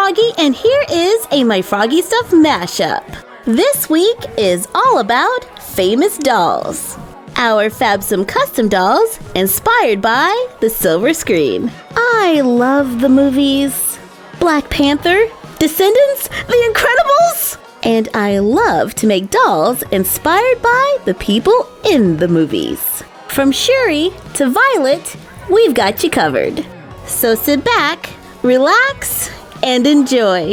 Froggy, and here is a My Froggy Stuff mashup. This week is all about famous dolls. Our Fabsome custom dolls inspired by the silver screen. I love the movies Black Panther, Descendants, The Incredibles, and I love to make dolls inspired by the people in the movies. From Shuri to Violet, we've got you covered. So sit back, relax, and enjoy.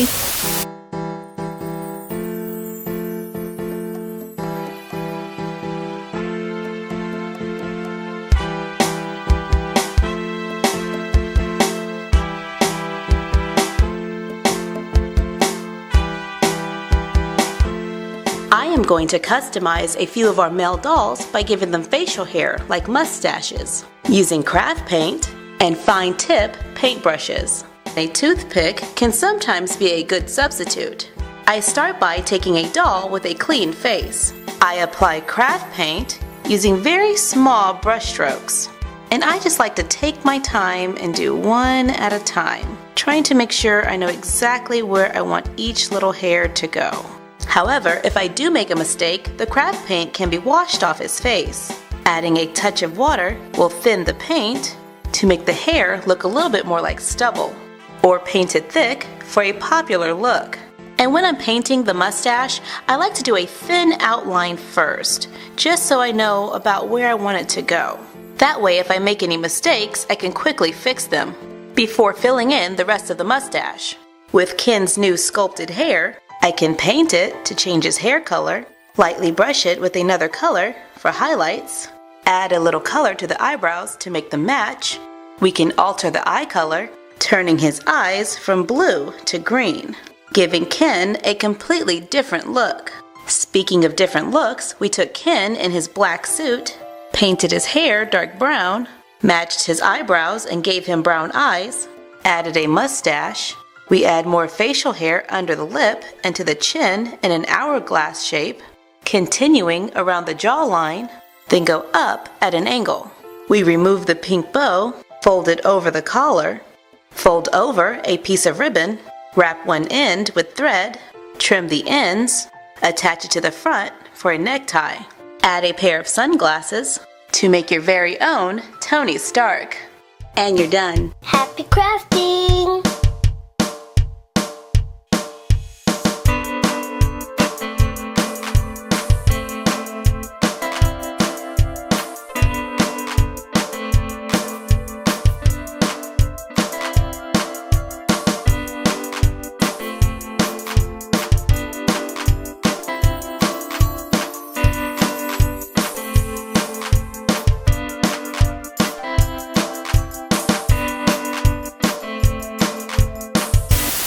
I am going to customize a few of our male dolls by giving them facial hair like mustaches, using craft paint and fine tip paintbrushes. A toothpick can sometimes be a good substitute. I start by taking a doll with a clean face. I apply craft paint using very small brush strokes. And I just like to take my time and do one at a time, trying to make sure I know exactly where I want each little hair to go. However, if I do make a mistake, the craft paint can be washed off his face. Adding a touch of water will thin the paint to make the hair look a little bit more like stubble, or paint it thick for a popular look. And when I'm painting the mustache, I like to do a thin outline first, just so I know about where I want it to go. That way, if I make any mistakes, I can quickly fix them before filling in the rest of the mustache. With Ken's new sculpted hair, I can paint it to change his hair color, lightly brush it with another color for highlights, add a little color to the eyebrows to make them match. We can alter the eye color, turning his eyes from blue to green, giving Ken a completely different look. Speaking of different looks, we took Ken in his black suit, painted his hair dark brown, matched his eyebrows and gave him brown eyes, added a mustache. We add more facial hair under the lip and to the chin in an hourglass shape, continuing around the jawline, then go up at an angle. We remove the pink bow, fold it over the collar, fold over a piece of ribbon, wrap one end with thread, trim the ends, attach it to the front for a necktie. Add a pair of sunglasses to make your very own Tony Stark. And you're done. Happy crafting!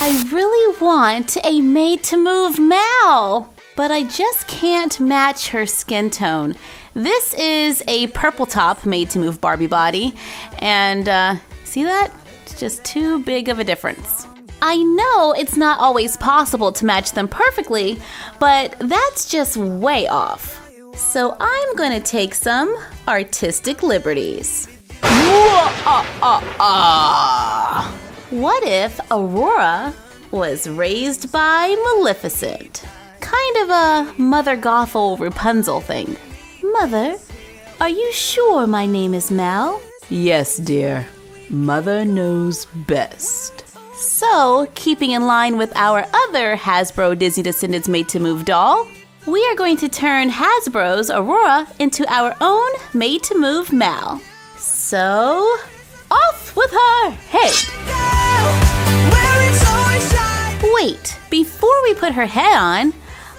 I really want a made-to-move Mal, but I just can't match her skin tone. This is a purple top made-to-move Barbie body, and see that? It's just too big of a difference. I know it's not always possible to match them perfectly, but that's just way off. So I'm gonna take some artistic liberties. What if Aurora was raised by Maleficent? Kind of a Mother Gothel Rapunzel thing. Mother, are you sure my name is Mal? Yes, dear. Mother knows best. So, keeping in line with our other Hasbro Disney Descendants made-to-move doll, we are going to turn Hasbro's Aurora into our own made-to-move Mal. So, off with her head! Wait, before we put her head on,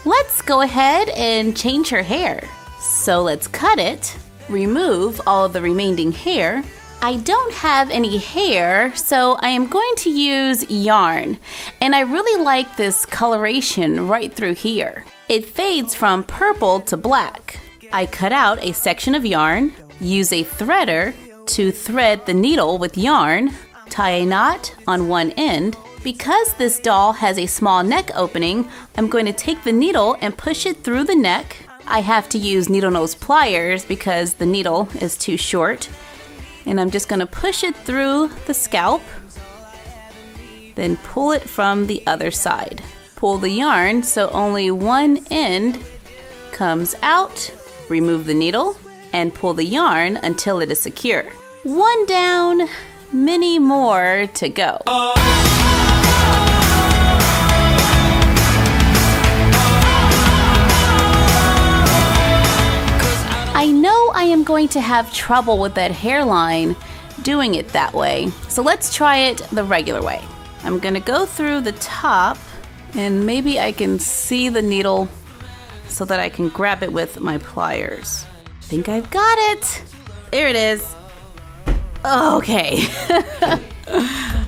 let's go ahead and change her hair. So let's cut it, remove all of the remaining hair. I don't have any hair, so I am going to use yarn. And I really like this coloration right through here. It fades from purple to black. I cut out a section of yarn, use a threader to thread the needle with yarn, tie a knot on one end. Because this doll has a small neck opening, I'm going to take the needle and push it through the neck. I have to use needle nose pliers because the needle is too short. And I'm just going to push it through the scalp. then pull it from the other side. Pull the yarn so only one end comes out. Remove the needle and pull the yarn until it is secure. One down, many more to go. I know I am going to have trouble with that hairline doing it that way, so let's try it the regular way. I'm gonna go through the top and maybe I can see the needle so that I can grab it with my pliers. I think I've got it. There it is. Okay.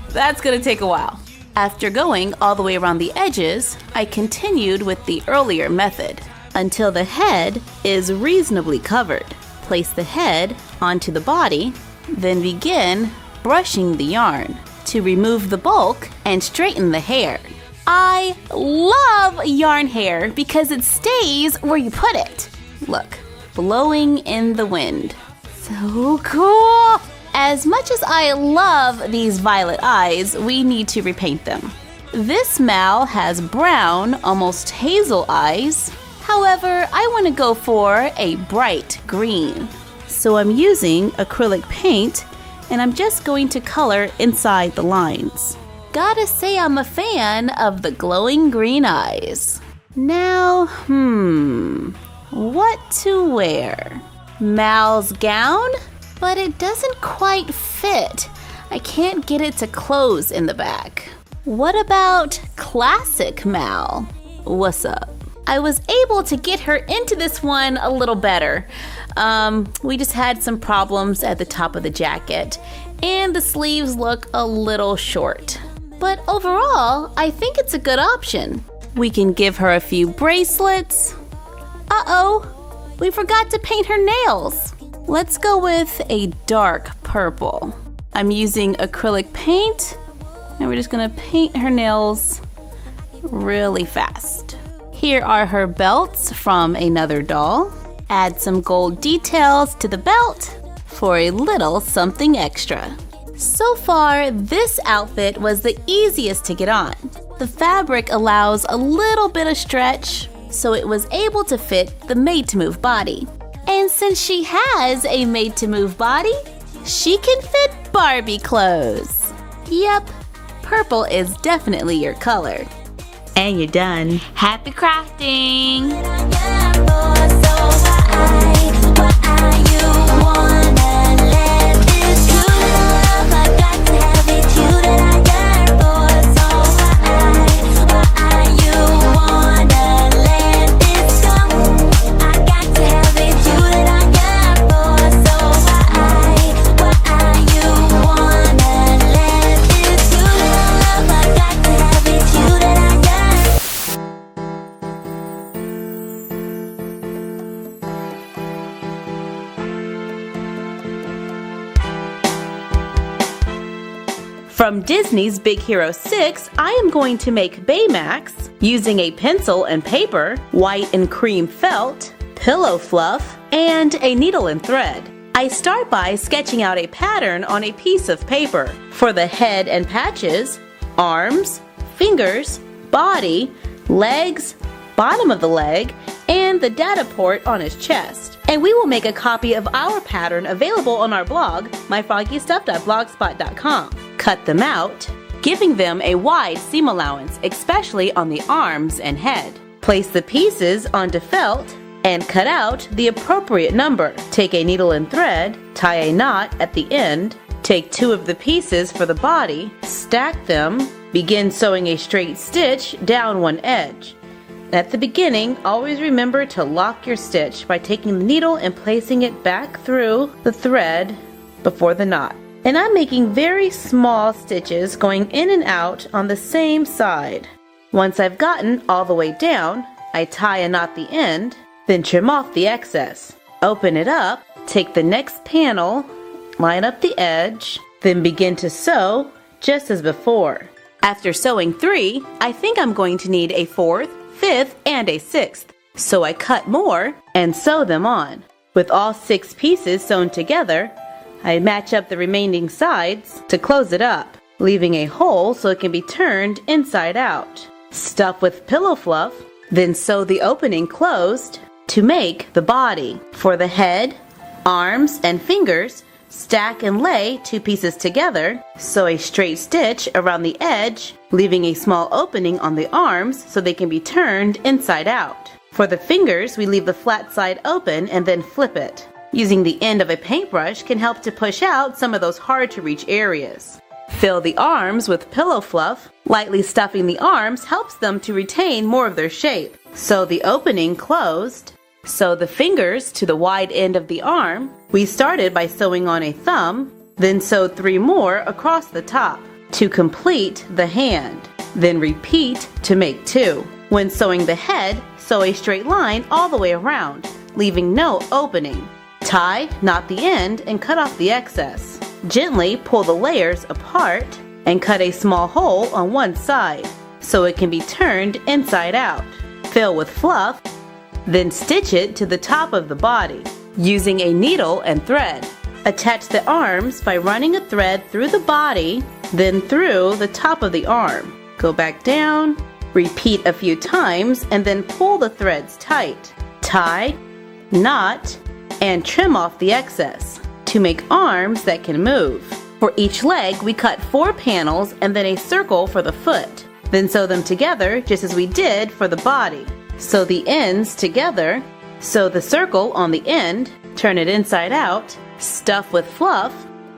That's gonna take a while. After going all the way around the edges, I continued with the earlier method until the head is reasonably covered. Place the head onto the body, then begin brushing the yarn to remove the bulk and straighten the hair. I love yarn hair because it stays where you put it. Look, blowing in the wind. So cool! As much as I love these violet eyes, we need to repaint them. This Mal has brown, almost hazel eyes. However, I want to go for a bright green. So I'm using acrylic paint and I'm just going to color inside the lines. Gotta say I'm a fan of the glowing green eyes. Now, what to wear? Mal's gown? But it doesn't quite fit. I can't get it to close in the back. What about classic Mal? What's up? I was able to get her into this one a little better. We just had some problems at the top of the jacket, and the sleeves look a little short. But overall, I think it's a good option. We can give her a few bracelets. Uh-oh, we forgot to paint her nails. Let's go with a dark purple. I'm using acrylic paint, and we're just gonna paint her nails really fast. Here are her belts from another doll. Add some gold details to the belt for a little something extra. So far, this outfit was the easiest to get on. The fabric allows a little bit of stretch, so it was able to fit the made-to-move body. And since she has a made-to-move body, she can fit Barbie clothes. Yep, purple is definitely your color. And you're done. Happy crafting! From Disney's Big Hero 6, I am going to make Baymax using a pencil and paper, white and cream felt, pillow fluff, and a needle and thread. I start by sketching out a pattern on a piece of paper for the head and patches, arms, fingers, body, legs, bottom of the leg, and the data port on his chest. And we will make a copy of our pattern available on our blog, myfroggystuff.blogspot.com. Cut them out, giving them a wide seam allowance, especially on the arms and head. Place the pieces onto felt and cut out the appropriate number. Take a needle and thread, tie a knot at the end, take two of the pieces for the body, stack them, begin sewing a straight stitch down one edge. At the beginning, always remember to lock your stitch by taking the needle and placing it back through the thread before the knot. And I'm making very small stitches going in and out on the same side. Once I've gotten all the way down, I tie a knot the end, then trim off the excess. Open it up, take the next panel, line up the edge, then begin to sew just as before. After sewing 3, I think I'm going to need a 4th, 5th, and a 6th. So I cut more and sew them on. With all 6 pieces sewn together, I match up the remaining sides to close it up. leaving a hole so it can be turned inside out. Stuff with pillow fluff, then sew the opening closed to make the body. For the head, arms, and fingers, stack and lay 2 pieces together, sew a straight stitch around the edge, leaving a small opening on the arms so they can be turned inside out. For the fingers, we leave the flat side open and then flip it. Using the end of a paintbrush can help to push out some of those hard to reach areas. Fill the arms with pillow fluff. Lightly stuffing the arms helps them to retain more of their shape. Sew the opening closed. Sew the fingers to the wide end of the arm. We started by sewing on a thumb, then sewed 3 more across the top to complete the hand. Then repeat to make 2. When sewing the head, sew a straight line all the way around, leaving no opening. Tie, knot the end, and cut off the excess. Gently pull the layers apart and cut a small hole on one side so it can be turned inside out. Fill with fluff, then stitch it to the top of the body using a needle and thread. Attach the arms by running a thread through the body, then through the top of the arm. Go back down, repeat a few times, and then pull the threads tight. Tie, knot, and trim off the excess to make arms that can move. For each leg, we cut 4 panels and then a circle for the foot. Then sew them together just as we did for the body. Sew the ends together, sew the circle on the end, turn it inside out, stuff with fluff,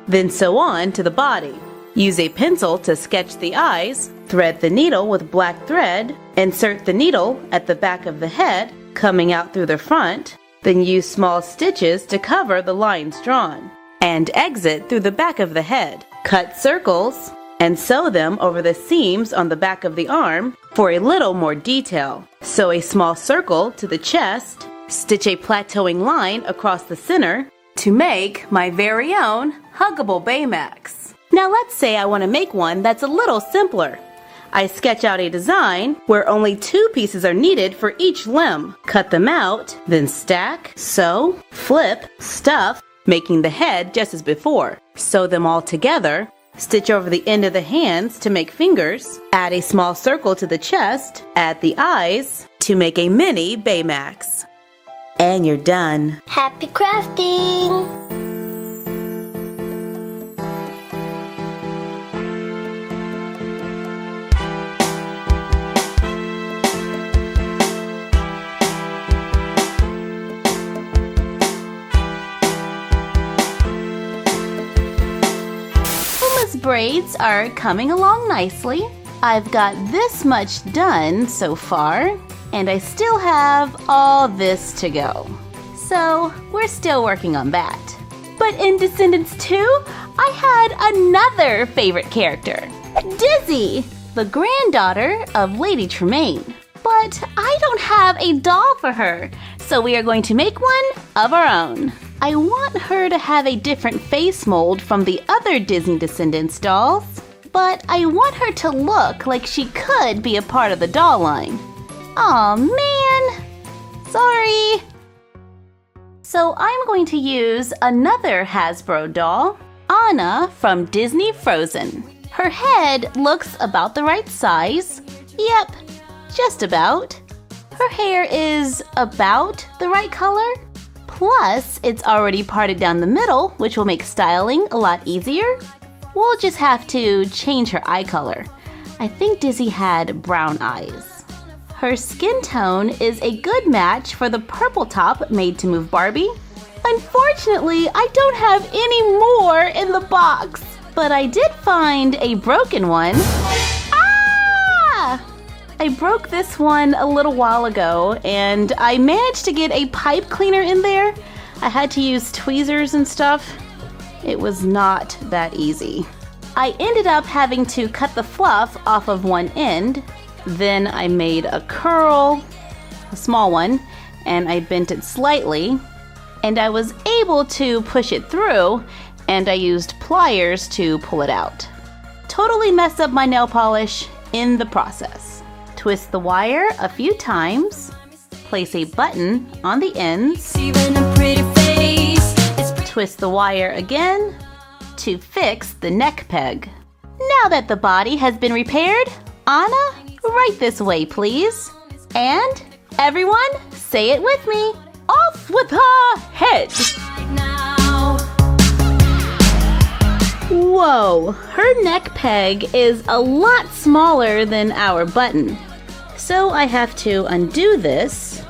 then sew on to the body. Use a pencil to sketch the eyes, thread the needle with black thread, insert the needle at the back of the head, coming out through the front, then use small stitches to cover the lines drawn, and exit through the back of the head. Cut circles and sew them over the seams on the back of the arm for a little more detail. Sew a small circle to the chest, stitch a plateauing line across the center to make my very own huggable Baymax. Now let's say I want to make one that's a little simpler. I sketch out a design where only 2 pieces are needed for each limb. Cut them out, then stack, sew, flip, stuff, making the head just as before. Sew them all together, stitch over the end of the hands to make fingers, add a small circle to the chest, add the eyes to make a mini Baymax. And you're done. Happy crafting! Braids are coming along nicely. I've got this much done so far, and I still have all this to go. So we're still working on that. But in Descendants 2, I had another favorite character, Dizzy, the granddaughter of Lady Tremaine. But I don't have a doll for her, so we are going to make one of our own. I want her to have a different face mold from the other Disney Descendants dolls, but I want her to look like she could be a part of the doll line. Aw, man! Sorry! So I'm going to use another Hasbro doll, Anna from Disney Frozen. Her head looks about the right size. Yep, just about. Her hair is about the right color. Plus, it's already parted down the middle, which will make styling a lot easier. We'll just have to change her eye color. I think Dizzy had brown eyes. Her skin tone is a good match for the purple top made to move Barbie. Unfortunately, I don't have any more in the box, but I did find a broken one. Ah! I broke this one a little while ago, and I managed to get a pipe cleaner in there. I had to use tweezers and stuff. It was not that easy. I ended up having to cut the fluff off of one end. Then I made a curl, a small one, and I bent it slightly. And I was able to push it through, and I used pliers to pull it out. Totally messed up my nail polish in the process. Twist the wire a few times, place a button on the ends, twist the wire again to fix the neck peg. Now that the body has been repaired, Anna, right this way, please. And everyone, say it with me. Off with her head. Whoa, her neck peg is a lot smaller than our button. So I have to undo this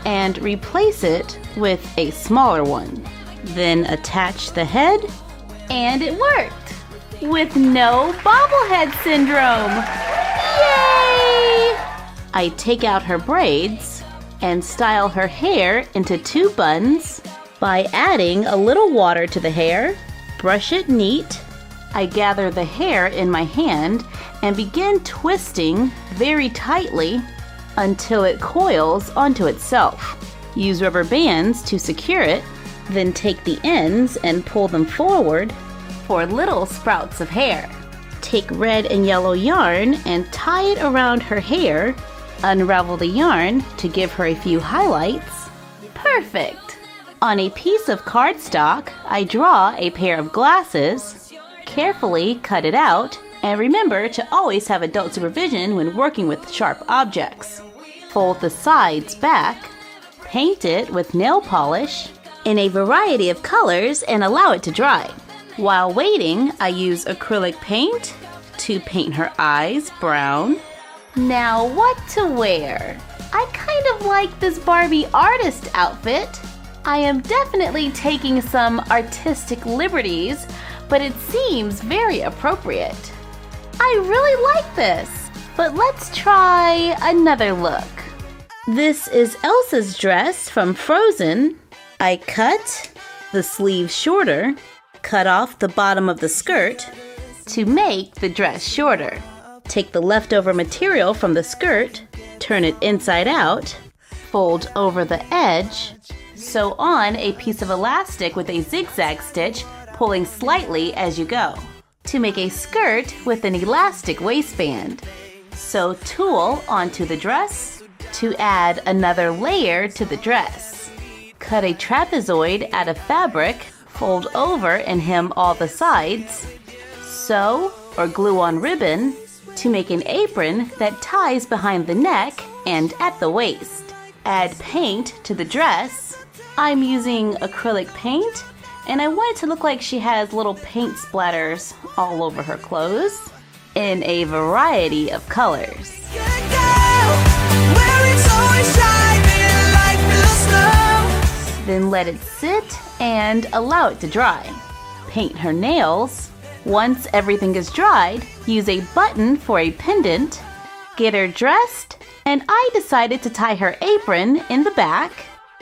and replace it with a smaller one. Then attach the head, and it worked! With no bobblehead syndrome! Yay! I take out her braids and style her hair into 2 buns by adding a little water to the hair, brush it neat. I gather the hair in my hand and begin twisting very tightly until it coils onto itself. Use rubber bands to secure it, then take the ends and pull them forward for little sprouts of hair. Take red and yellow yarn and tie it around her hair. Unravel the yarn to give her a few highlights. Perfect! On a piece of cardstock, I draw a pair of glasses, carefully cut it out, and remember to always have adult supervision when working with sharp objects. Fold the sides back, paint it with nail polish in a variety of colors and allow it to dry. While waiting, I use acrylic paint to paint her eyes brown. Now what to wear? I kind of like this Barbie artist outfit. I am definitely taking some artistic liberties, but it seems very appropriate. I really like this, but let's try another look. This is Elsa's dress from Frozen. I cut the sleeves shorter, cut off the bottom of the skirt to make the dress shorter. Take the leftover material from the skirt, turn it inside out, fold over the edge, sew on a piece of elastic with a zigzag stitch, pulling slightly as you go, to make a skirt with an elastic waistband. Sew tulle onto the dress to add another layer to the dress. Cut a trapezoid out of fabric, fold over and hem all the sides. Sew or glue on ribbon to make an apron that ties behind the neck and at the waist. Add paint to the dress. I'm using acrylic paint, and I want it to look like she has little paint splatters all over her clothes in a variety of colors. Then let it sit and allow it to dry. Paint her nails. Once everything is dried, use a button for a pendant. Get her dressed, and I decided to tie her apron in the back.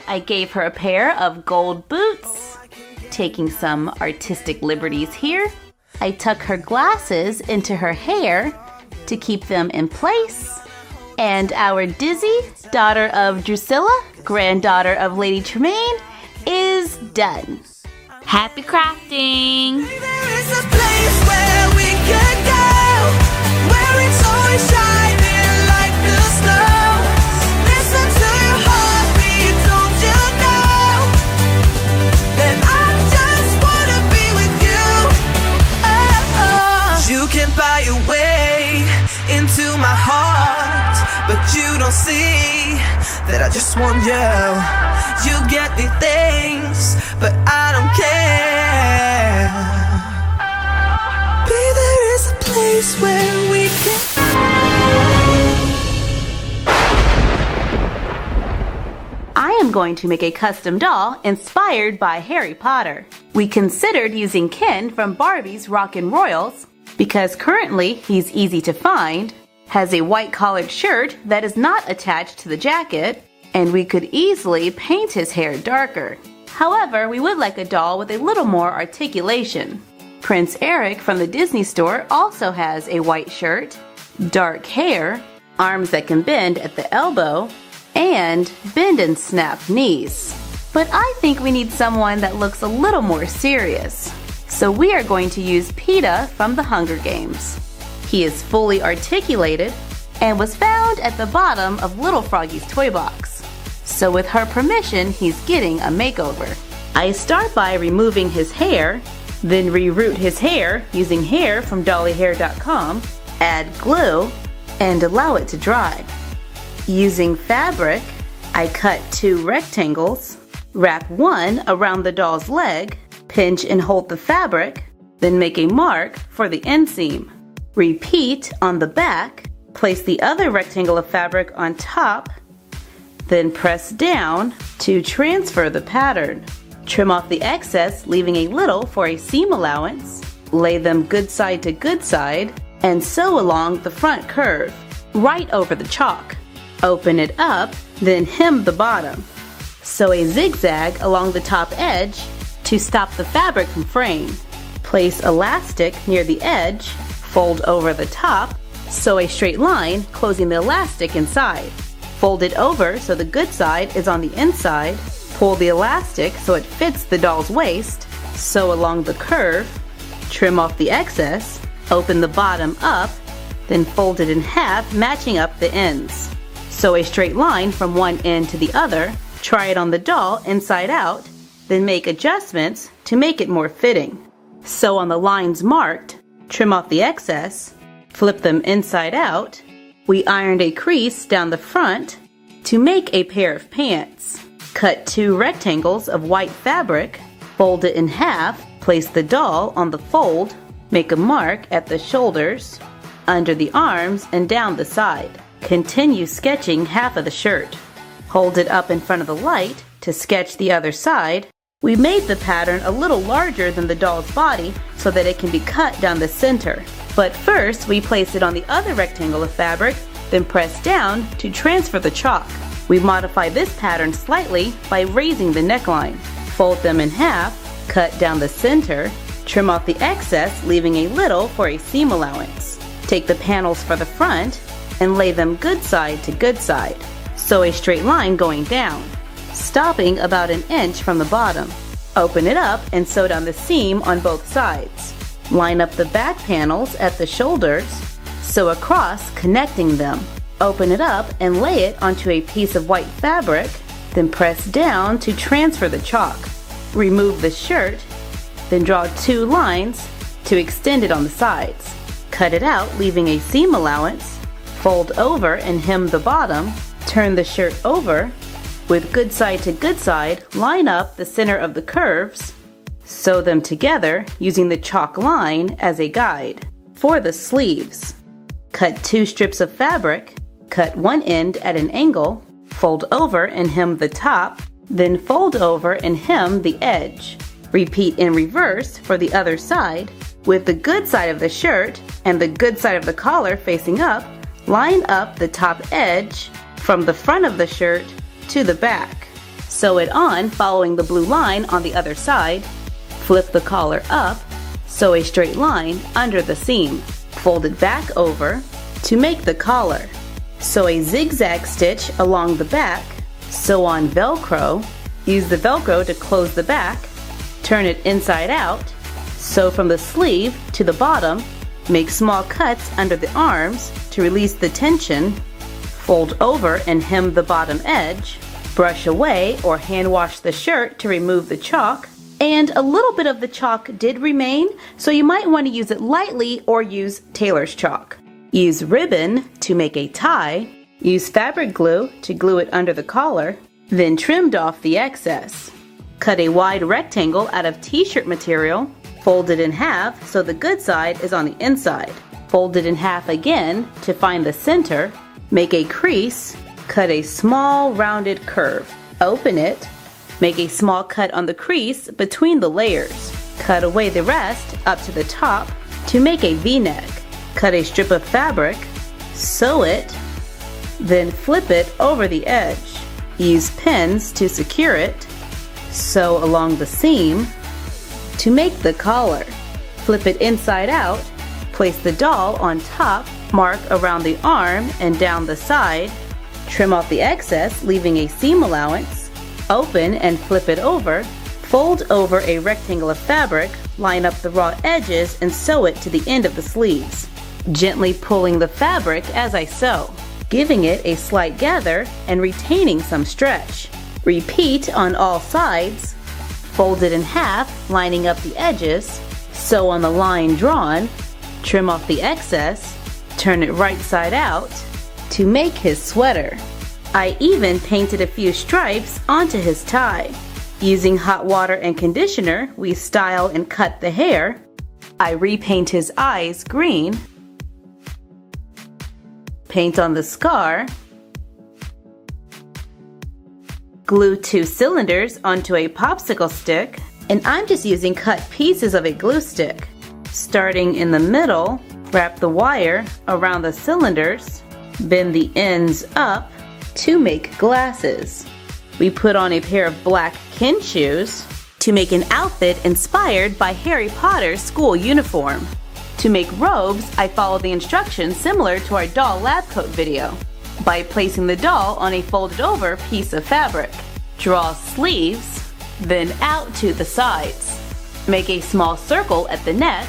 I gave her a pair of gold boots. Taking some artistic liberties here, I tuck her glasses into her hair to keep them in place. And our Dizzy, daughter of Drusilla, granddaughter of Lady Tremaine, is done. Happy crafting! There is a place where we could go, where it's always shining like the snow. Listen to your heartbeat, don't you know? Then I just wanna be with you. Oh. You can buy your way into my heart, but you don't see that I just want you. You get me things, but I don't care. Babe, there is a place where we can. I am going to make a custom doll inspired by Harry Potter. We considered using Ken from Barbie's Rockin' Royals because currently he's easy to find, has a white collared shirt that is not attached to the jacket, and we could easily paint his hair darker. However, we would like a doll with a little more articulation. Prince Eric from the Disney store also has a white shirt, dark hair, arms that can bend at the elbow, and bend and snap knees. But I think we need someone that looks a little more serious. So we are going to use Pita from the Hunger Games. He is fully articulated and was found at the bottom of Little Froggy's toy box. So with her permission, he's getting a makeover. I start by removing his hair Then reroot his hair using hair from dollyhair.com, add glue, and allow it to dry. Using fabric, I cut 2 rectangles, wrap one around the doll's leg, pinch and hold the fabric, then make a mark for the inseam. Repeat on the back, place the other rectangle of fabric on top, then press down to transfer the pattern. Trim off the excess, leaving a little for a seam allowance. Lay them good side to good side and sew along the front curve, right over the chalk. Open it up, then hem the bottom. Sew a zigzag along the top edge to stop the fabric from fraying. Place elastic near the edge, fold over the top, sew a straight line closing the elastic inside. Fold it over so the good side is on the inside. Pull the elastic so it fits the doll's waist. Sew along the curve. Trim off the excess. Open the bottom up. Then fold it in half, matching up the ends. Sew a straight line from one end to the other. Try it on the doll inside out. Then make adjustments to make it more fitting. Sew on the lines marked. Trim off the excess. Flip them inside out. We ironed a crease down the front to make a pair of pants. Cut 2 rectangles of white fabric, fold it in half, place the doll on the fold, make a mark at the shoulders, under the arms, and down the side. Continue sketching half of the shirt. Hold it up in front of the light to sketch the other side. We made the pattern a little larger than the doll's body so that it can be cut down the center. But first, we place it on the other rectangle of fabric, then press down to transfer the chalk. We modify this pattern slightly by raising the neckline. Fold them in half, cut down the center, trim off the excess, leaving a little for a seam allowance. Take the panels for the front and lay them good side to good side. Sew a straight line going down, stopping about 1 inch from the bottom. Open it up and sew down the seam on both sides. Line up the back panels at the shoulders, sew across, connecting them. Open it up and lay it onto a piece of white fabric, then press down to transfer the chalk. Remove the shirt, then draw 2 lines to extend it on the sides. Cut it out, leaving a seam allowance. Fold over and hem the bottom. Turn the shirt over. With good side to good side, line up the center of the curves. Sew them together using the chalk line as a guide. For the sleeves, cut 2 strips of fabric, cut one end at an angle, fold over and hem the top, then fold over and hem the edge. Repeat in reverse for the other side. With the good side of the shirt and the good side of the collar facing up, line up the top edge from the front of the shirt to the back. Sew it on following the blue line on the other side. Flip the collar up, sew a straight line under the seam. Fold it back over to make the collar. Sew a zigzag stitch along the back. Sew on Velcro. Use the Velcro to close the back. Turn it inside out. Sew from the sleeve to the bottom. Make small cuts under the arms to release the tension. Fold over and hem the bottom edge. Brush away or hand wash the shirt to remove the chalk. And a little bit of the chalk did remain, so you might want to use it lightly or use tailor's chalk. Use ribbon to make a tie. Use fabric glue to glue it under the collar. Then trimmed off the excess. Cut a wide rectangle out of t-shirt material. Fold it in half so the good side is on the inside. Fold it in half again to find the center. Make a crease. Cut a small rounded curve. Open it. Make a small cut on the crease between the layers. Cut away the rest up to the top to make a V-neck. Cut a strip of fabric, sew it, then flip it over the edge. Use pins to secure it. Sew along the seam to make the collar. Flip it inside out. Place the doll on top, mark around the arm and down the side. Trim off the excess, leaving a seam allowance. Open and flip it over. Fold over a rectangle of fabric, line up the raw edges and sew it to the end of the sleeves, gently pulling the fabric as I sew, giving it a slight gather and retaining some stretch. Repeat on all sides. Fold it in half, lining up the edges. Sew on the line drawn, trim off the excess, turn it right side out to make his sweater. I even painted a few stripes onto his tie. Using hot water and conditioner, we style and cut the hair. I repaint his eyes green, paint on the scar, glue 2 cylinders onto a popsicle stick, and I'm just using cut pieces of a glue stick. Starting in the middle, wrap the wire around the cylinders, bend the ends up to make glasses. We put on a pair of black Ken shoes to make an outfit inspired by Harry Potter's school uniform. To make robes, I follow the instructions similar to our doll lab coat video by placing the doll on a folded over piece of fabric. Draw sleeves, then out to the sides. Make a small circle at the neck,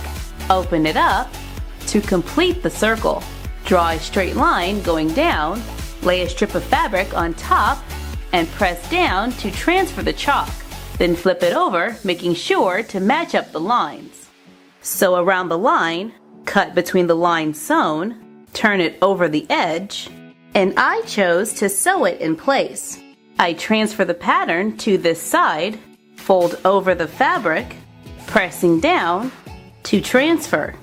open it up to complete the circle. Draw a straight line going down, lay a strip of fabric on top, and press down to transfer the chalk. Then flip it over, making sure to match up the lines. Sew around the line, cut between the lines sewn, turn it over the edge, and I chose to sew it in place. I transfer the pattern to this side, fold over the fabric, pressing down to transfer.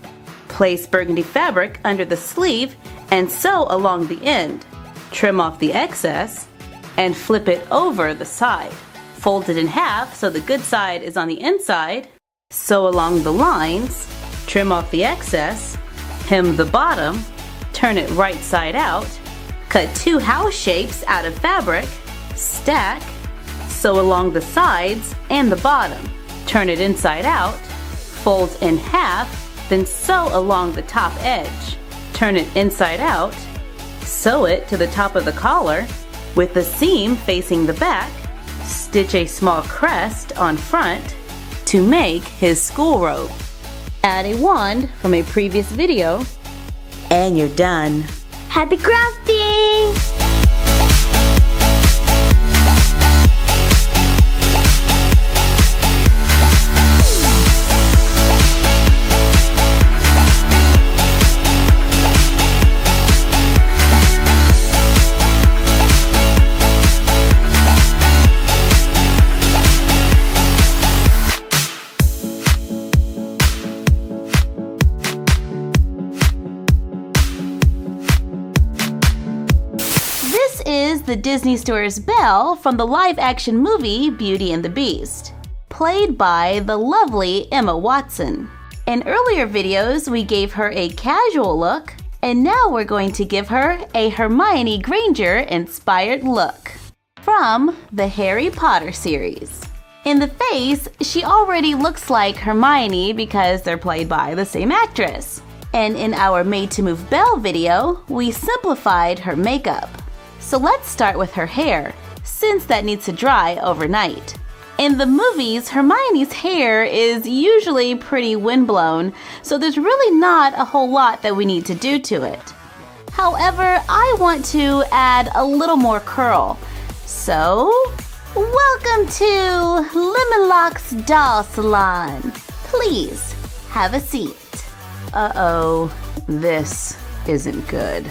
Place burgundy fabric under the sleeve and sew along the end. Trim off the excess and flip it over the side. Fold it in half so the good side is on the inside. Sew along the lines, trim off the excess, hem the bottom, turn it right side out, cut 2 house shapes out of fabric, stack, sew along the sides and the bottom, turn it inside out, fold in half, then sew along the top edge, turn it inside out, sew it to the top of the collar with the seam facing the back, stitch a small crest on front to make his school robe. Add a wand from a previous video and you're done. Happy crafting! The Disney Store's Belle from the live-action movie Beauty and the Beast, played by the lovely Emma Watson. In earlier videos, we gave her a casual look, and now we're going to give her a Hermione Granger-inspired look from the Harry Potter series. In the face, she already looks like Hermione because they're played by the same actress. And in our Made to Move Belle video, we simplified her makeup. So let's start with her hair, since that needs to dry overnight. In the movies, Hermione's hair is usually pretty windblown, so there's really not a whole lot that we need to do to it. However, I want to add a little more curl. So, welcome to Limonlock's Doll Salon. Please, have a seat. Uh-oh, this isn't good.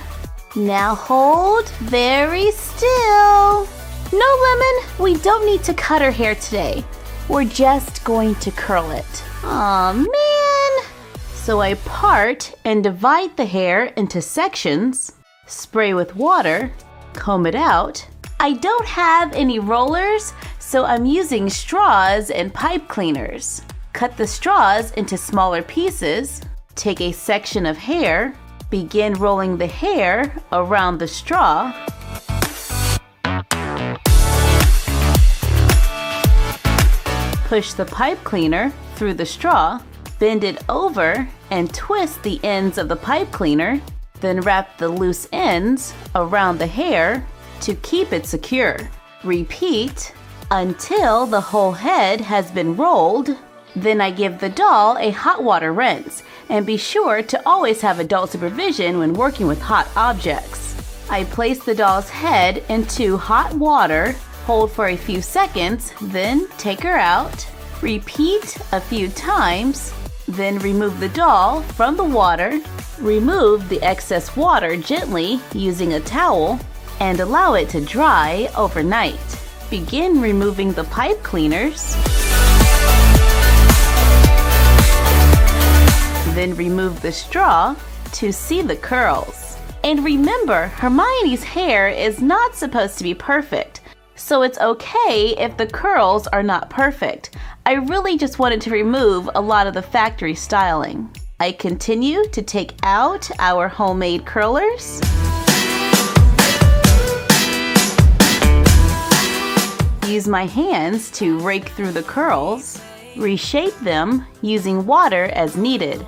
Now hold very still. No, Lemon, we don't need to cut her hair today. We're just going to curl it. Aw, man. So I part and divide the hair into sections, spray with water, comb it out. I don't have any rollers, so I'm using straws and pipe cleaners. Cut the straws into smaller pieces, take a section of hair, begin rolling the hair around the straw. Push the pipe cleaner through the straw, bend it over and twist the ends of the pipe cleaner, then wrap the loose ends around the hair to keep it secure. Repeat until the whole head has been rolled. Then I give the doll a hot water rinse, and be sure to always have adult supervision when working with hot objects. I place the doll's head into hot water, hold for a few seconds, then take her out. Repeat a few times. Then remove the doll from the water. Remove the excess water gently using a towel and allow it to dry overnight. Begin removing the pipe cleaners. Then remove the straw to see the curls. And remember, Hermione's hair is not supposed to be perfect, so it's okay if the curls are not perfect. I really just wanted to remove a lot of the factory styling. I continue to take out our homemade curlers. Use my hands to rake through the curls. Reshape them using water as needed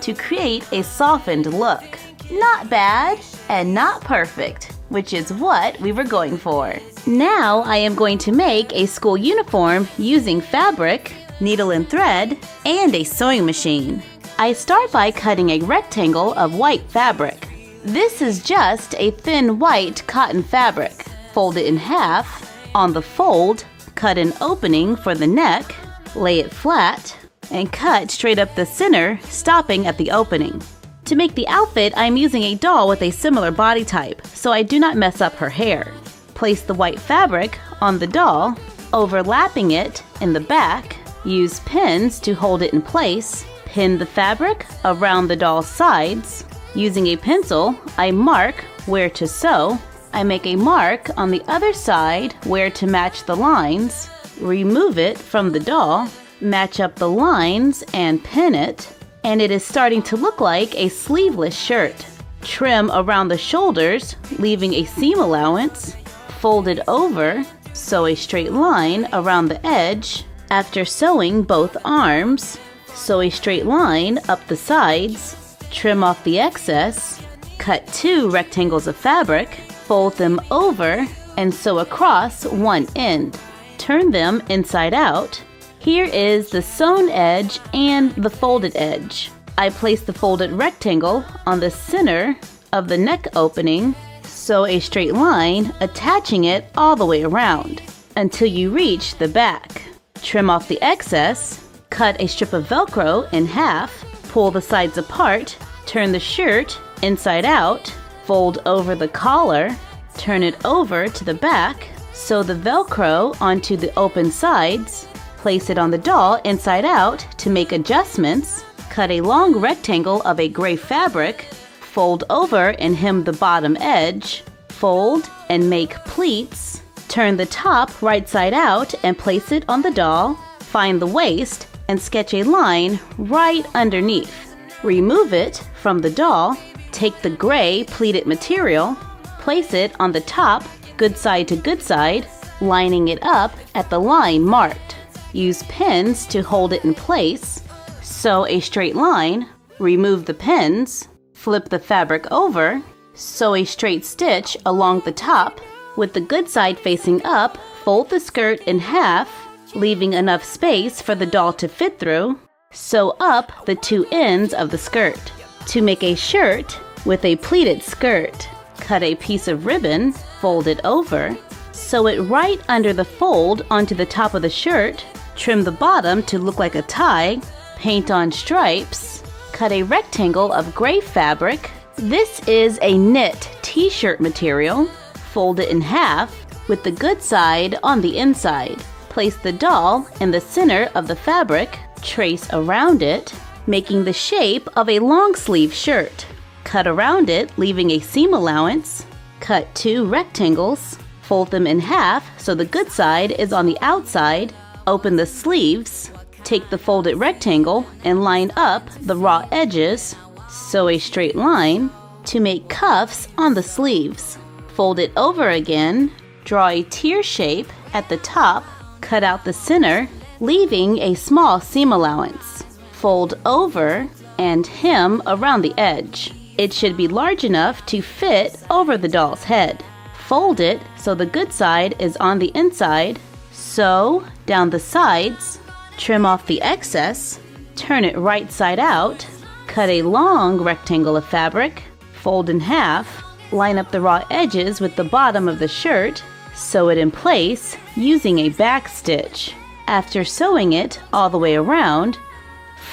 to create a softened look. Not bad and not perfect, which is what we were going for. Now I am going to make a school uniform using fabric, needle and thread, and a sewing machine. I start by cutting a rectangle of white fabric. This is just a thin white cotton fabric. Fold it in half. On the fold, cut an opening for the neck, lay it flat, and cut straight up the center, stopping at the opening. To make the outfit, I'm using a doll with a similar body type, so I do not mess up her hair. Place the white fabric on the doll, overlapping it in the back. Use pins to hold it in place. Pin the fabric around the doll's sides. Using a pencil, I mark where to sew. I make a mark on the other side where to match the lines. Remove it from the doll. Match up the lines and pin it. And it is starting to look like a sleeveless shirt. Trim around the shoulders, leaving a seam allowance. Fold it over. Sew a straight line around the edge. After sewing both arms, sew a straight line up the sides. Trim off the excess. Cut 2 rectangles of fabric. Fold them over and sew across one end. Turn them inside out. Here is the sewn edge and the folded edge. I place the folded rectangle on the center of the neck opening. Sew a straight line, attaching it all the way around until you reach the back. Trim off the excess. Cut a strip of Velcro in half. Pull the sides apart. Turn the shirt inside out. Fold over the collar, turn it over to the back, sew the Velcro onto the open sides, place it on the doll inside out to make adjustments, cut a long rectangle of a gray fabric, fold over and hem the bottom edge, fold and make pleats, turn the top right side out and place it on the doll, find the waist and sketch a line right underneath. Remove it from the doll. Take the gray pleated material, place it on the top, good side to good side, lining it up at the line marked. Use pins to hold it in place. Sew a straight line, remove the pins, flip the fabric over, sew a straight stitch along the top. With the good side facing up, fold the skirt in half, leaving enough space for the doll to fit through. Sew up the 2 ends of the skirt. To make a shirt with a pleated skirt, cut a piece of ribbon, fold it over, sew it right under the fold onto the top of the shirt, trim the bottom to look like a tie, paint on stripes, cut a rectangle of gray fabric. This is a knit t-shirt material. Fold it in half with the good side on the inside. Place the doll in the center of the fabric, trace around it, making the shape of a long sleeve shirt. Cut around it, leaving a seam allowance. Cut 2 rectangles, fold them in half so the good side is on the outside. Open the sleeves, take the folded rectangle and line up the raw edges. Sew a straight line to make cuffs on the sleeves. Fold it over again, draw a tear shape at the top, cut out the center, leaving a small seam allowance. Fold over and hem around the edge. It should be large enough to fit over the doll's head. Fold it so the good side is on the inside. Sew down the sides, trim off the excess, turn it right side out, cut a long rectangle of fabric, fold in half, line up the raw edges with the bottom of the shirt, sew it in place using a back stitch. After sewing it all the way around,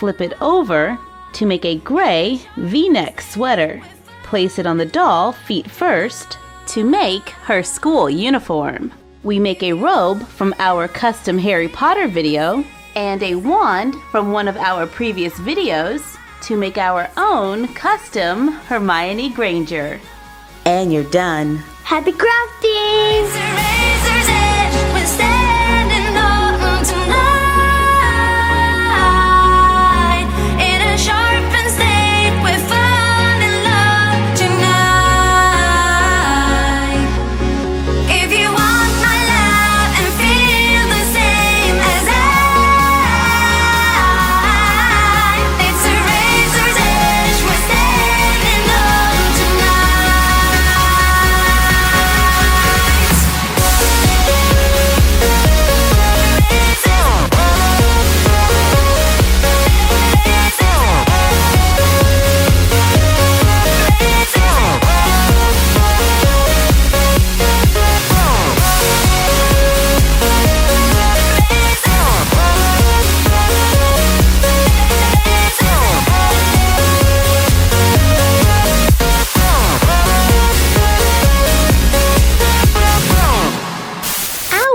flip it over to make a gray V-neck sweater. Place it on the doll feet first to make her school uniform. We make a robe from our custom Harry Potter video and a wand from one of our previous videos to make our own custom Hermione Granger. And you're done. Happy crafting! Razor's edge, we're standing on tonight. In a sharpened state, we're falling in love tonight. If you want my love and feel the same as I, it's a razor's edge, we're standing on tonight.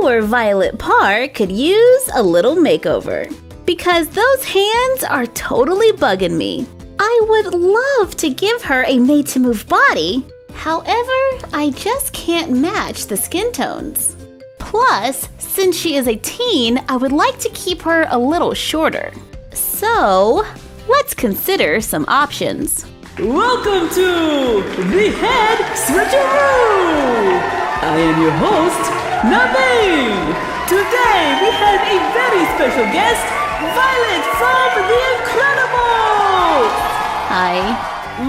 Our Violet Parr could use a little makeover because those hands are totally bugging me. I would love to give her a made-to-move body. However, I just can't match the skin tones. Plus, since she is a teen, I would like to keep her a little shorter. So, let's consider some options. Welcome to the Head Switcheroo! I am your host, Nakia. Today we have a very special guest, Violet from The Incredibles! Hi.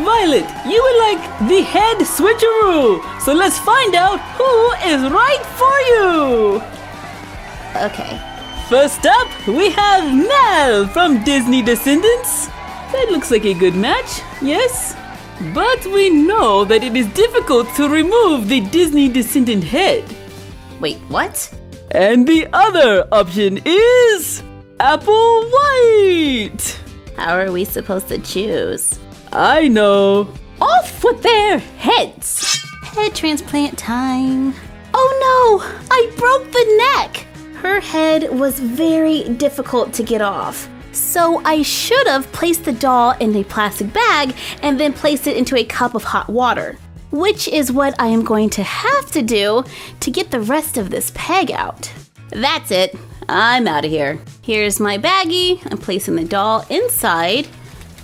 Violet, you would like the Head Switcheroo, so let's find out who is right for you! Okay. First up, we have Mel from Disney Descendants. That looks like a good match, yes? But we know that it is difficult to remove the Disney Descendant head. Wait, what? And the other option is Apple White. How are we supposed to choose? I know. Off with their heads! Head transplant time. Oh no! I broke the neck! Her head was very difficult to get off. So I should have placed the doll in a plastic bag and then placed it into a cup of hot water, which is what I am going to have to do to get the rest of this peg out. That's it. I'm out of here. Here's my baggie. I'm placing the doll inside,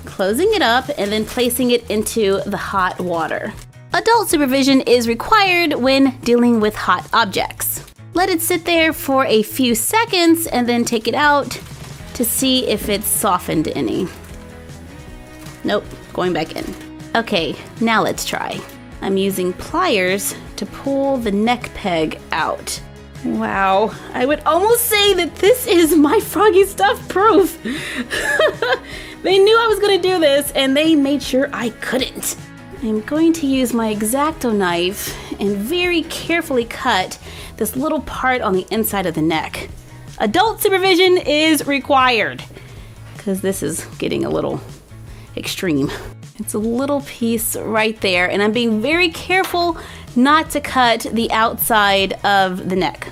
closing it up, and then placing it into the hot water. Adult supervision is required when dealing with hot objects. Let it sit there for a few seconds and then take it out to see if it's softened any. Nope, going back in. Okay, now let's try. I'm using pliers to pull the neck peg out. Wow, I would almost say that this is My Froggy Stuff proof. They knew I was gonna do this and they made sure I couldn't. I'm going to use my X-Acto knife and very carefully cut this little part on the inside of the neck. Adult supervision is required because this is getting a little extreme. It's a little piece right there, and I'm being very careful not to cut the outside of the neck.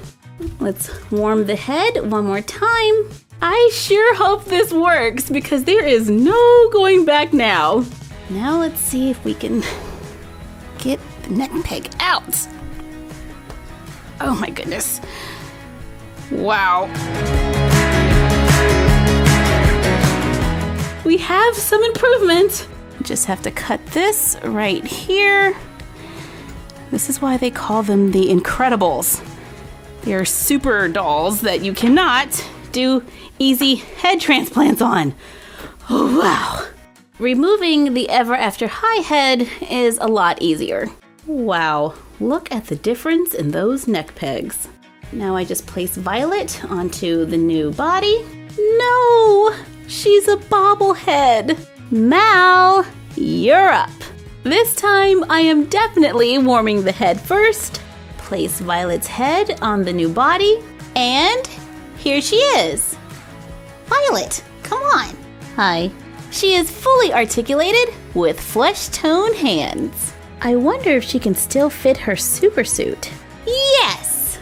Let's warm the head one more time. I sure hope this works because there is no going back now. Now let's see if we can get the neck peg out. Oh my goodness. Wow. We have some improvement. Just have to cut this right here. This is why they call them the Incredibles. They are super dolls that you cannot do easy head transplants on. Oh, wow. Removing the Ever After High head is a lot easier. Wow, look at the difference in those neck pegs. Now I just place Violet onto the new body. No, she's a bobblehead. Mal, you're up. This time I am definitely warming the head first. Place Violet's head on the new body, and here she is. Violet, come on. Hi. She is fully articulated with flesh-tone hands. I wonder if she can still fit her supersuit. Yes!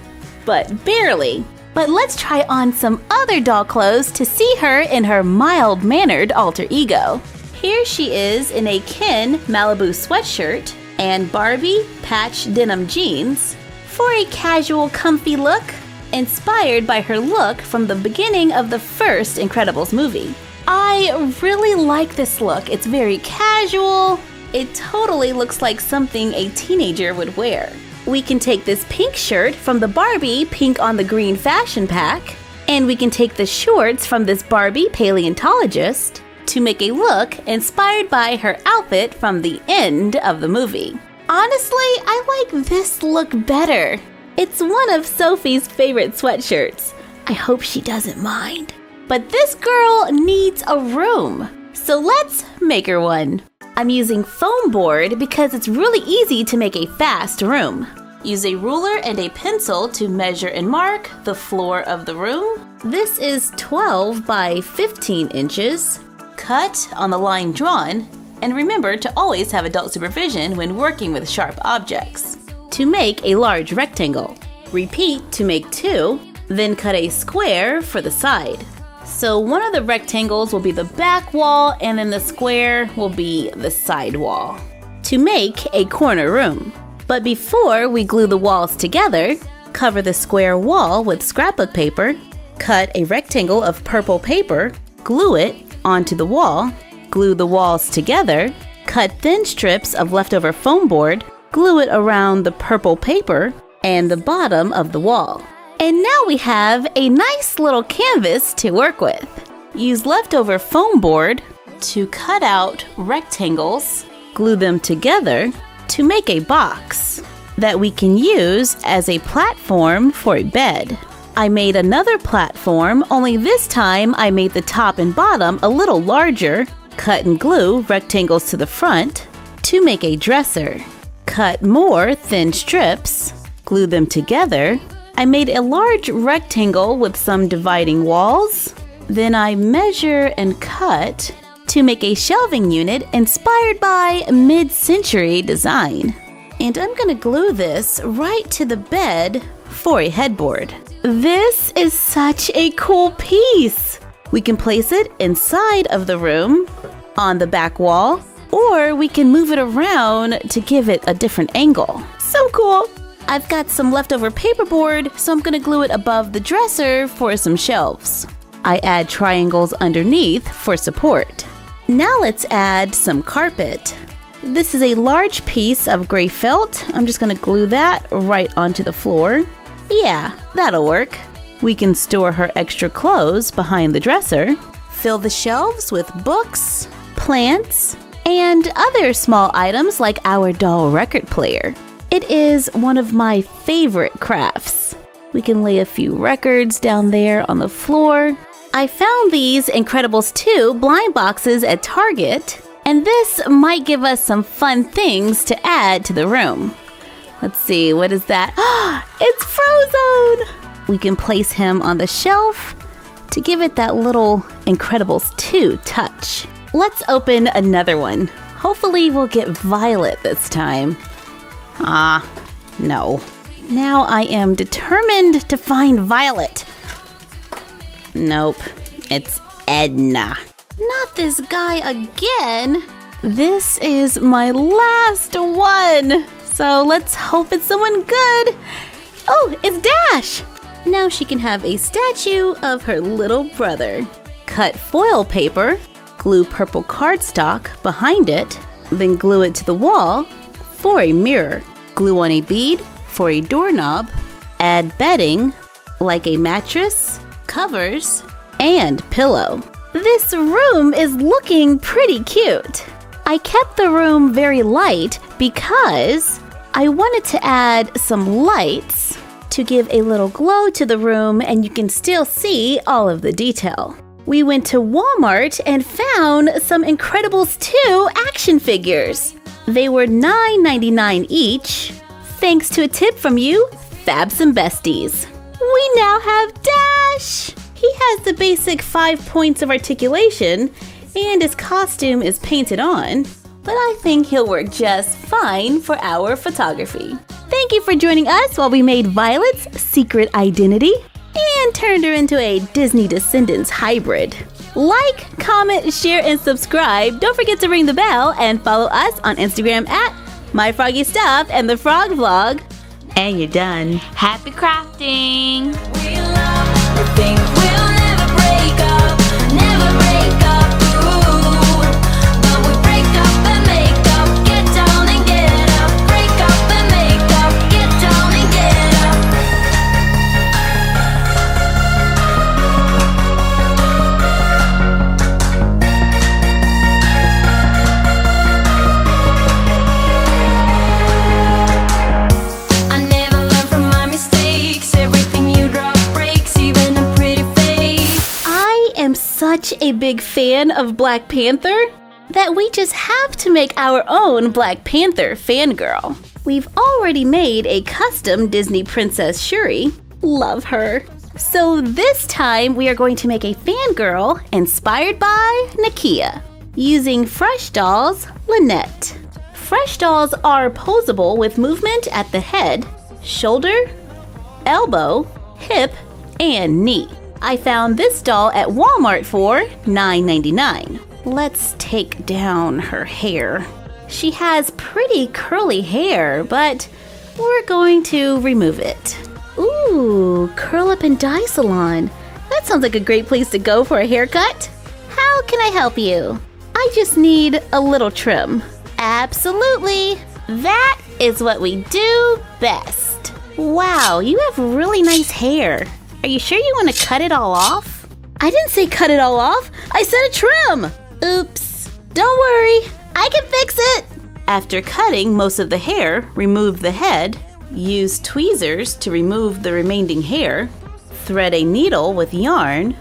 But barely. But let's try on some other doll clothes to see her in her mild-mannered alter ego. Here she is in a Ken Malibu sweatshirt and Barbie patch denim jeans for a casual, comfy look, inspired by her look from the beginning of the first Incredibles movie. I really like this look. It's very casual. It totally looks like something a teenager would wear. We can take this pink shirt from the Barbie Pink on the Green fashion pack, and we can take the shorts from this Barbie paleontologist to make a look inspired by her outfit from the end of the movie. Honestly, I like this look better. It's one of Sophie's favorite sweatshirts. I hope she doesn't mind. But this girl needs a room, so let's make her one. I'm using foam board because it's really easy to make a fast room. Use a ruler and a pencil to measure and mark the floor of the room. This is 12 by 15 inches. Cut on the line drawn, and remember to always have adult supervision when working with sharp objects. To make a large rectangle, repeat to make 2, then cut a square for the side. So one of the rectangles will be the back wall, and then the square will be the side wall. To make a corner room. But before we glue the walls together, cover the square wall with scrapbook paper, cut a rectangle of purple paper, glue it onto the wall, glue the walls together, cut thin strips of leftover foam board, glue it around the purple paper and the bottom of the wall. And now we have a nice little canvas to work with. Use leftover foam board to cut out rectangles, glue them together to make a box that we can use as a platform for a bed. I made another platform, only this time I made the top and bottom a little larger, cut and glue rectangles to the front to make a dresser. Cut more thin strips, glue them together. I made a large rectangle with some dividing walls. Then I measure and cut to make a shelving unit inspired by mid-century design. And I'm gonna glue this right to the bed for a headboard. This is such a cool piece. We can place it inside of the room, on the back wall, or we can move it around to give it a different angle. So cool! I've got some leftover paperboard, so I'm gonna glue it above the dresser for some shelves. I add triangles underneath for support. Now let's add some carpet. This is a large piece of gray felt. I'm just gonna glue that right onto the floor. Yeah, that'll work. We can store her extra clothes behind the dresser. Fill the shelves with books, plants, and other small items like our doll record player. It is one of my favorite crafts. We can lay a few records down there on the floor. I found these Incredibles 2 blind boxes at Target, and this might give us some fun things to add to the room. Let's see, what is that? It's Frozone! We can place him on the shelf to give it that little Incredibles 2 touch. Let's open another one. Hopefully we'll get Violet this time. No. Now I am determined to find Violet. Nope, it's Edna. Not this guy again. This is my last one. So let's hope it's someone good. Oh, it's Dash. Now she can have a statue of her little brother. Cut foil paper, glue purple cardstock behind it, then glue it to the wall for a mirror. Glue on a bead for a doorknob. Add bedding like a mattress, covers, and pillow. This room is looking pretty cute. I kept the room very light because I wanted to add some lights to give a little glow to the room, and you can still see all of the detail. We went to Walmart and found some Incredibles 2 action figures. They were $9.99 each, thanks to a tip from you, Fabsome Besties. We now have Dash! He has the basic 5 points of articulation and his costume is painted on, but I think he'll work just fine for our photography. Thank you for joining us while we made Violet's secret identity and turned her into a Disney Descendants hybrid. Like, comment, share, and subscribe. Don't forget to ring the bell and follow us on Instagram at My Froggy Stuff and The Frog Vlog. And you're done. Happy crafting! We love to think we'll never break up, never break up, ooh. But we break up and make up, get down and get up. Break up and make up, get down and get up. I never learn from my mistakes. Everything you drop breaks, even a pretty face. I am such a big fan of Black Panther that we just have to make our own Black Panther fangirl. We've already made a custom Disney Princess Shuri. Love her. So this time we are going to make a fangirl inspired by Nakia using Fresh Doll's Lynette. Fresh Dolls are posable with movement at the head, shoulder, elbow, hip, and knee. I found this doll at Walmart for $9.99. Let's take down her hair. She has pretty curly hair, but we're going to remove it. Ooh, Curl Up and Dye Salon. That sounds like a great place to go for a haircut. How can I help you? I just need a little trim. Absolutely. That is what we do best. Wow, you have really nice hair. Are you sure you want to cut it all off? I didn't say cut it all off. I said a trim. Oops. Don't worry. I can fix it. After cutting most of the hair, remove the head. Use tweezers to remove the remaining hair. Thread a needle with yarn.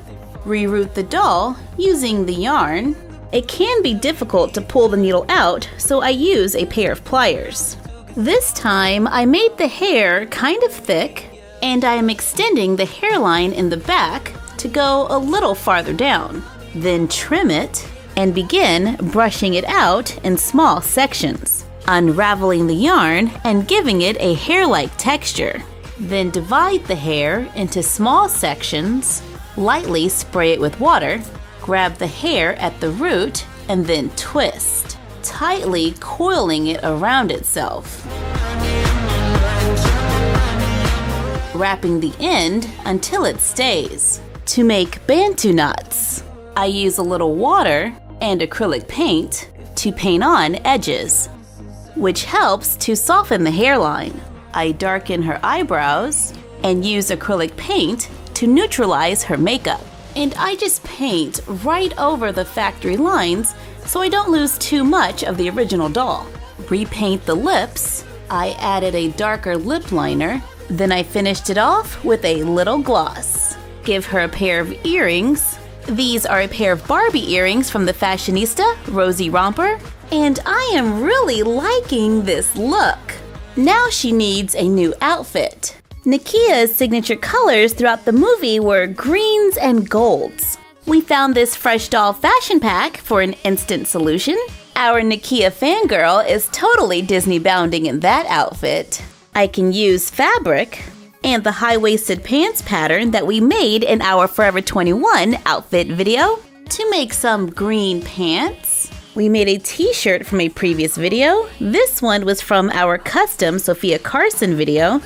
Reroute the doll using the yarn. It can be difficult to pull the needle out, so I use a pair of pliers. This time, I made the hair kind of thick, and I am extending the hairline in the back to go a little farther down. Then trim it and begin brushing it out in small sections, unraveling the yarn and giving it a hair-like texture. Then divide the hair into small sections, lightly spray it with water, grab the hair at the root, and then twist, tightly coiling it around itself. Wrapping the end until it stays. To make bantu knots, I use a little water and acrylic paint to paint on edges, which helps to soften the hairline. I darken her eyebrows and use acrylic paint to neutralize her makeup. And I just paint right over the factory lines so I don't lose too much of the original doll. Repaint the lips. I added a darker lip liner. Then I finished it off with a little gloss. Give her a pair of earrings. These are a pair of Barbie earrings from the fashionista, Rosie Romper. And I am really liking this look. Now she needs a new outfit. Nakia's signature colors throughout the movie were greens and golds. We found this Fresh Doll fashion pack for an instant solution. Our Nakia fangirl is totally Disney bounding in that outfit. I can use fabric and the high-waisted pants pattern that we made in our Forever 21 outfit video to make some green pants. We made a t-shirt from a previous video. This one was from our custom Sophia Carson video.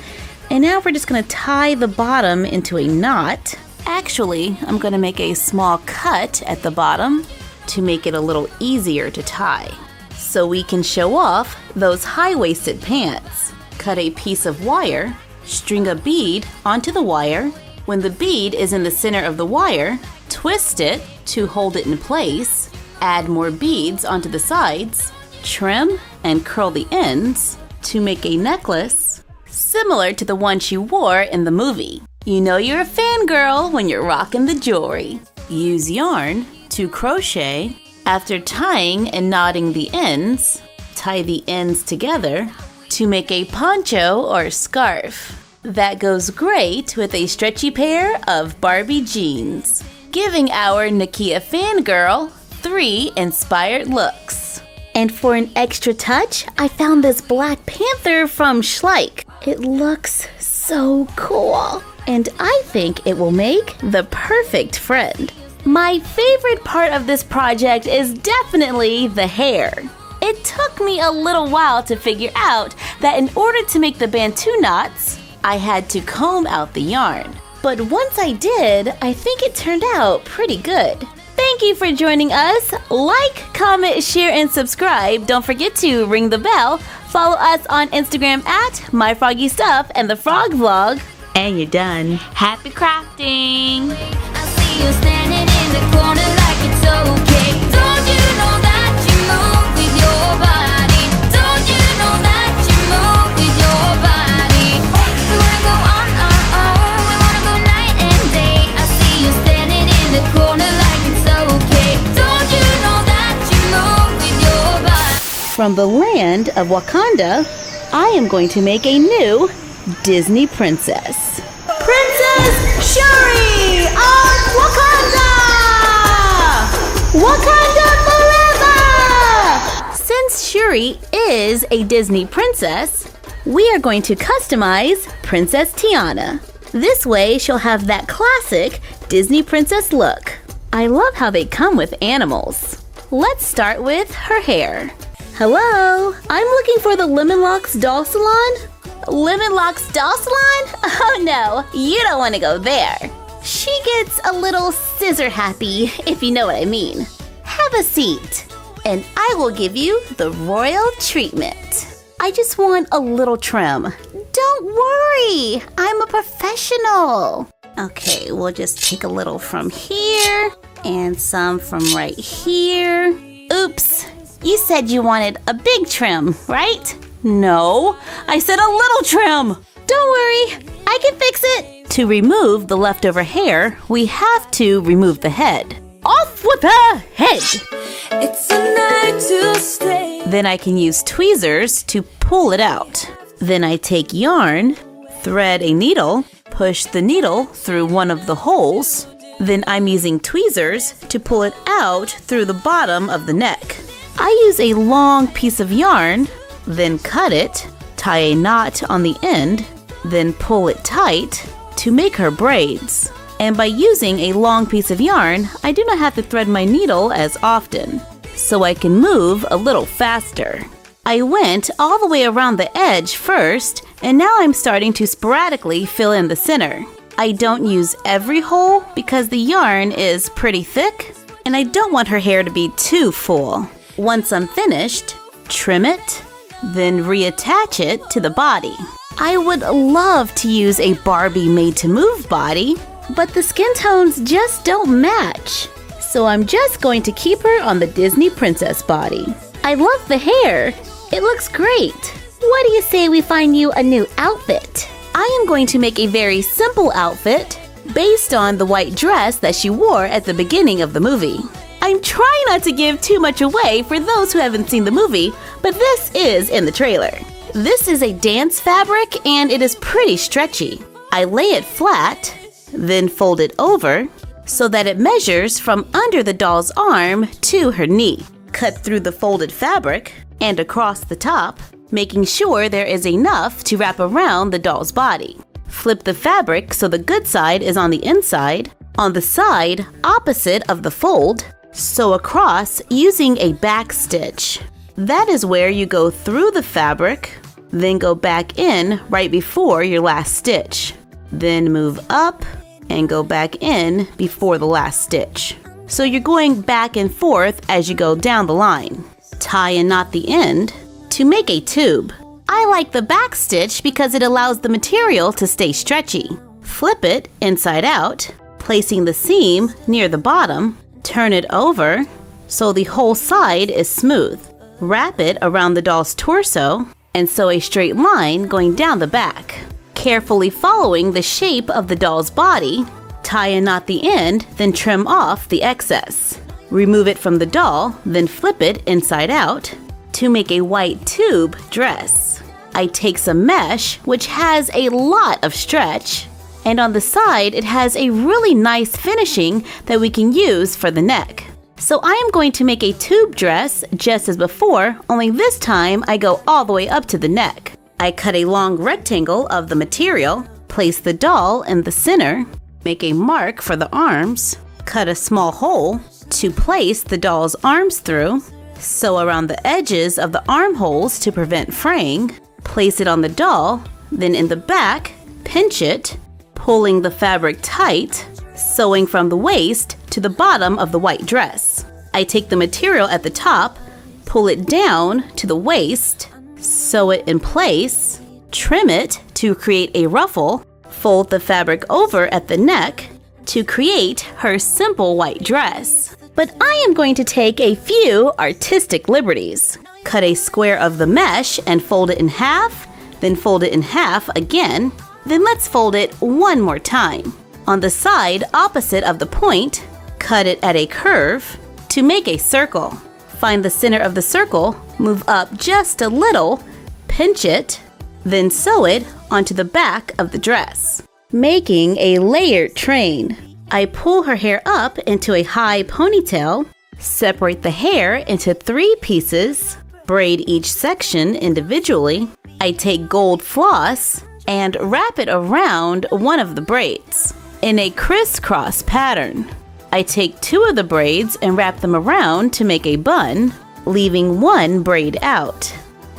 And now we're just gonna tie the bottom into a knot. Actually, I'm gonna make a small cut at the bottom to make it a little easier to tie, so we can show off those high-waisted pants. Cut a piece of wire, string a bead onto the wire. When the bead is in the center of the wire, twist it to hold it in place. Add more beads onto the sides, trim and curl the ends to make a necklace similar to the one she wore in the movie. You know you're a fangirl when you're rocking the jewelry. Use yarn to crochet. After tying and knotting the ends, tie the ends together to make a poncho or scarf. That goes great with a stretchy pair of Barbie jeans, giving our Nakia fangirl 3 inspired looks. And for an extra touch, I found this Black Panther from Schleich. It looks so cool, and I think it will make the perfect friend. My favorite part of this project is definitely the hair. It took me a little while to figure out that in order to make the Bantu knots, I had to comb out the yarn. But once I did, I think it turned out pretty good. Thank you for joining us. Like, comment, share, and subscribe. Don't forget to ring the bell. Follow us on Instagram at MyFroggyStuff and the Frog Vlog. And you're done. Happy crafting! I see you standing in the corner like it's okay. Don't you know that you move with your body? Don't you know that you move with your body? We wanna go on, we wanna go night and day. I see you standing in the corner like it's okay. Don't you know that you move with your body? From the land of Wakanda, I am going to make a new Disney princess. Princess Shuri of Wakanda! Wakanda forever! Since Shuri is a Disney princess, we are going to customize Princess Tiana. This way, she'll have that classic Disney princess look. I love how they come with animals. Let's start with her hair. Hello, I'm looking for the Lemonlocks Doll Salon. Lemonlocks Doll Salon? Oh no, you don't want to go there. She gets a little scissor happy, if you know what I mean. Have a seat, and I will give you the royal treatment. I just want a little trim. Don't worry, I'm a professional. Okay, we'll just take a little from here, and some from right here. Oops, you said you wanted a big trim, right? No, I said a little trim. Don't worry, I can fix it. To remove the leftover hair, we have to remove the head. Off with the head. It's a night to stay. Then I can use tweezers to pull it out. Then I take yarn, thread a needle, push the needle through one of the holes. Then I'm using tweezers to pull it out through the bottom of the neck. I use a long piece of yarn, then cut it, tie a knot on the end, then pull it tight to make her braids. And by using a long piece of yarn, I do not have to thread my needle as often, so I can move a little faster. I went all the way around the edge first, and now I'm starting to sporadically fill in the center. I don't use every hole because the yarn is pretty thick, and I don't want her hair to be too full. Once I'm finished, trim it, then reattach it to the body. I would love to use a Barbie made-to-move body, but the skin tones just don't match. So I'm just going to keep her on the Disney princess body. I love the hair. It looks great. What do you say we find you a new outfit? I am going to make a very simple outfit based on the white dress that she wore at the beginning of the movie. I'm trying not to give too much away for those who haven't seen the movie, but this is in the trailer. This is a dance fabric and it is pretty stretchy. I lay it flat, then fold it over so that it measures from under the doll's arm to her knee. Cut through the folded fabric and across the top, making sure there is enough to wrap around the doll's body. Flip the fabric so the good side is on the inside, on the side opposite of the fold, sew across using a back stitch. That is where you go through the fabric, then go back in right before your last stitch. Then move up and go back in before the last stitch. So you're going back and forth as you go down the line. Tie and knot the end to make a tube. I like the back stitch because it allows the material to stay stretchy. Flip it inside out, placing the seam near the bottom. Turn it over so the whole side is smooth. Wrap it around the doll's torso and sew a straight line going down the back. Carefully following the shape of the doll's body, tie and knot the end, then trim off the excess. Remove it from the doll, then flip it inside out to make a white tube dress. I take some mesh, which has a lot of stretch, and on the side it has a really nice finishing that we can use for the neck. So I am going to make a tube dress just as before, only this time I go all the way up to the neck. I cut a long rectangle of the material, place the doll in the center, make a mark for the arms, cut a small hole to place the doll's arms through, sew around the edges of the armholes to prevent fraying, place it on the doll, then in the back, pinch it, pulling the fabric tight, sewing from the waist to the bottom of the white dress. I take the material at the top, pull it down to the waist, sew it in place, trim it to create a ruffle, fold the fabric over at the neck to create her simple white dress. But I am going to take a few artistic liberties. Cut a square of the mesh and fold it in half, then fold it in half again. Then let's fold it one more time. On the side opposite of the point, cut it at a curve to make a circle. Find the center of the circle, move up just a little, pinch it, then sew it onto the back of the dress, making a layered train. I pull her hair up into a high ponytail, separate the hair into 3 pieces, braid each section individually. I take gold floss and wrap it around one of the braids in a crisscross pattern. I take 2 of the braids and wrap them around to make a bun, leaving one braid out.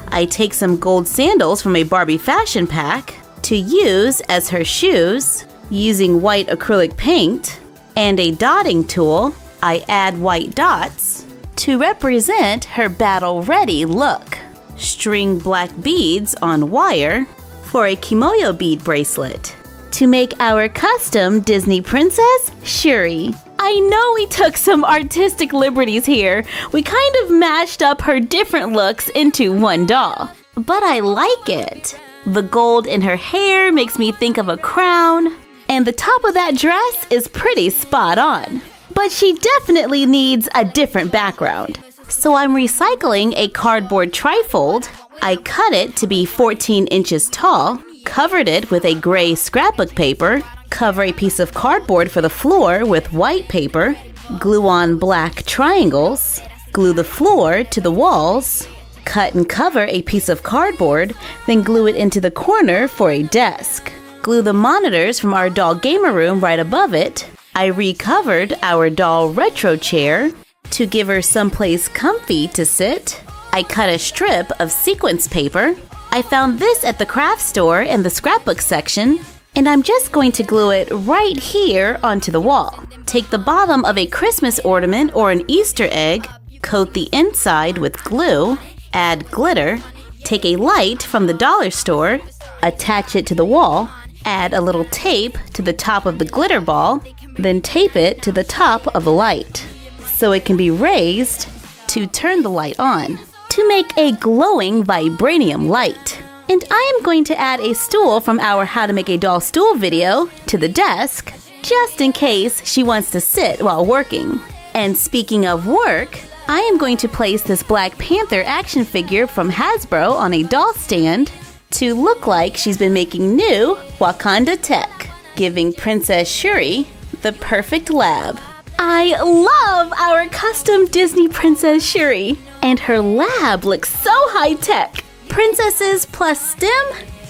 I take some gold sandals from a Barbie fashion pack to use as her shoes. Using white acrylic paint and a dotting tool, I add white dots to represent her battle-ready look. String black beads on wire for a kimono bead bracelet to make our custom Disney princess, Shuri. I know we took some artistic liberties here. We kind of mashed up her different looks into one doll, but I like it. The gold in her hair makes me think of a crown, and the top of that dress is pretty spot on. But she definitely needs a different background. So I'm recycling a cardboard trifold. I cut it to be 14 inches tall, covered it with a gray scrapbook paper, cover a piece of cardboard for the floor with white paper, glue on black triangles, glue the floor to the walls, cut and cover a piece of cardboard, then glue it into the corner for a desk. Glue the monitors from our doll gamer room right above it. I recovered our doll retro chair to give her someplace comfy to sit. I cut a strip of sequence paper. I found this at the craft store in the scrapbook section, and I'm just going to glue it right here onto the wall. Take the bottom of a Christmas ornament or an Easter egg, coat the inside with glue, add glitter, take a light from the dollar store, attach it to the wall, add a little tape to the top of the glitter ball, then tape it to the top of the light so it can be raised to turn the light on to make a glowing vibranium light. And I am going to add a stool from our How to Make a Doll Stool video to the desk, just in case she wants to sit while working. And speaking of work, I am going to place this Black Panther action figure from Hasbro on a doll stand to look like she's been making new Wakanda tech, giving Princess Shuri the perfect lab. I love our custom Disney Princess Shuri, and her lab looks so high-tech. Princesses plus STEM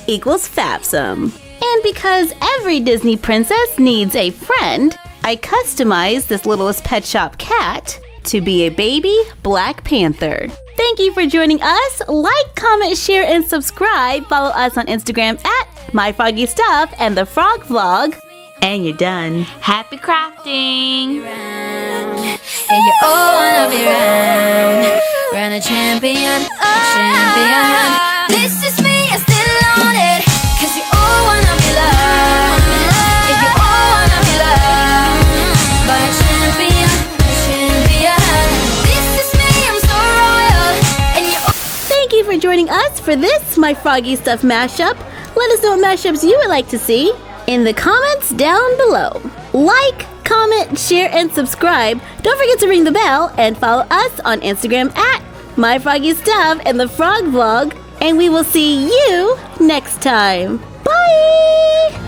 equals Fabsome. And because every Disney princess needs a friend, I customized this Littlest Pet Shop cat to be a baby Black Panther. Thank you for joining us. Like, comment, share, and subscribe. Follow us on Instagram at MyFroggyStuff and the Frog Vlog. And you're done. Happy crafting! And you all wanna be round a champion, This is me, I still on it, 'cause you all wanna be loved. And you all wanna be loved by a champion. This is me, I'm so royal. And you Thank you for joining us for this My Froggy Stuff mashup. Let us know what mashups you would like to see in the comments down below. Like, comment, share, and subscribe. Don't forget to ring the bell and follow us on Instagram at MyFroggyStuff and the Frog Vlog. And we will see you next time. Bye!